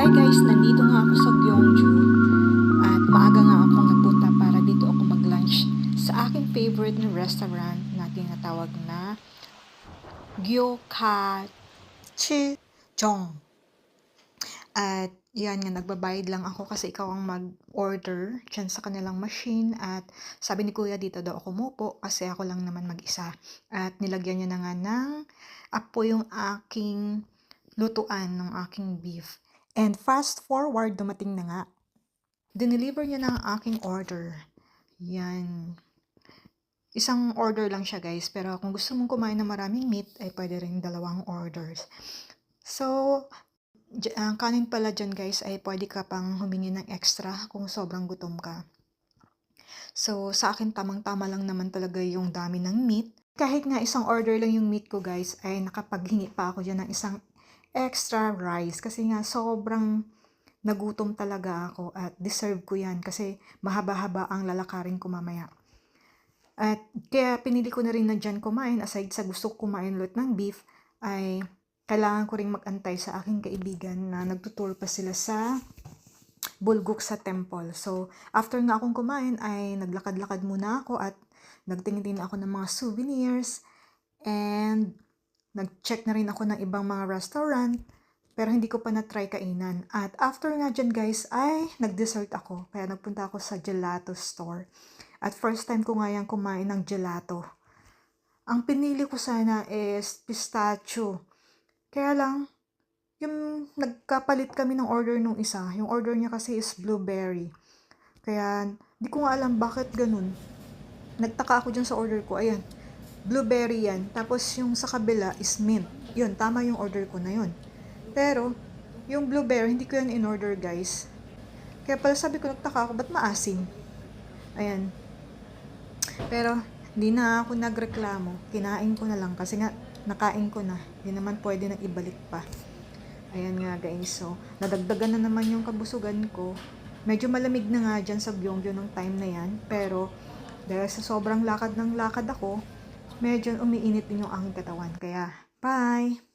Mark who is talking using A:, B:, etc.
A: Hi guys, nandito nga ako sa Gyeongju at maaga nga akong nagpunta para dito ako mag-lunch sa aking favorite na restaurant na tinatawag na Gyeokachijong. At yan nga, nagbabayad lang ako kasi ikaw ang mag-order dyan sa kanilang machine at sabi ni kuya dito daw ako umupo kasi ako lang naman mag-isa. At nilagyan niya na nga ng apoy yung aking lutuan ng aking beef. And fast forward, dumating na nga. Dineliver niya na ang aking order. Yan. Isang order lang siya guys, pero kung gusto mong kumain ng maraming meat, ay pwede rin dalawang orders. So, ang kanin pala dyan guys ay pwede ka pang humingi ng extra kung sobrang gutom ka. So, sa akin tamang-tama lang naman talaga yung dami ng meat. Kahit nga isang order lang yung meat ko guys, ay nakapaghingi pa ako dyan ng isang extra rice. Kasi nga sobrang nagutom talaga ako at deserve ko yan kasi mahaba-haba ang lalakarin ko mamaya. At kaya pinili ko na rin na dyan kumain, aside sa gusto ko kumain ulit ng beef, ay kailangan ko ring mag-antay sa aking kaibigan na nagtutour pa sila sa Bulguk sa temple. So, after nga akong kumain ay naglakad-lakad muna ako at nagtingin ako ng mga souvenirs and nag-check na rin ako ng ibang mga restaurant pero hindi ko pa na-try kainan. At after nga dyan guys ay nag-dessert ako kaya nagpunta ako sa gelato store. At first time ko nga yan kumain ng gelato. Ang pinili ko sana is pistachio. Kaya lang, yung nagkapalit kami ng order nung isa. Yung order niya kasi is blueberry. Kaya, di ko nga alam bakit ganun. Nagtaka ako dyan sa order ko. Ayan, blueberry yan. Tapos yung sa kabila is mint. Yun, tama yung order ko na yun. Pero, yung blueberry, hindi ko yan in-order guys. Kaya pala sabi ko, nagtaka ako, ba't maasim? Ayan. Pero, hindi na ako nagreklamo. Kinain ko na lang kasi nga, nakain ko na. Hindi naman pwede na ibalik pa. Ayan nga guys. So, nadagdagan na naman yung kabusugan ko. Medyo malamig na nga dyan sa Gyeongju ng time na yan. Pero, dahil sa sobrang lakad ng lakad ako, medyo umiinit din yung aking katawan. Kaya, bye!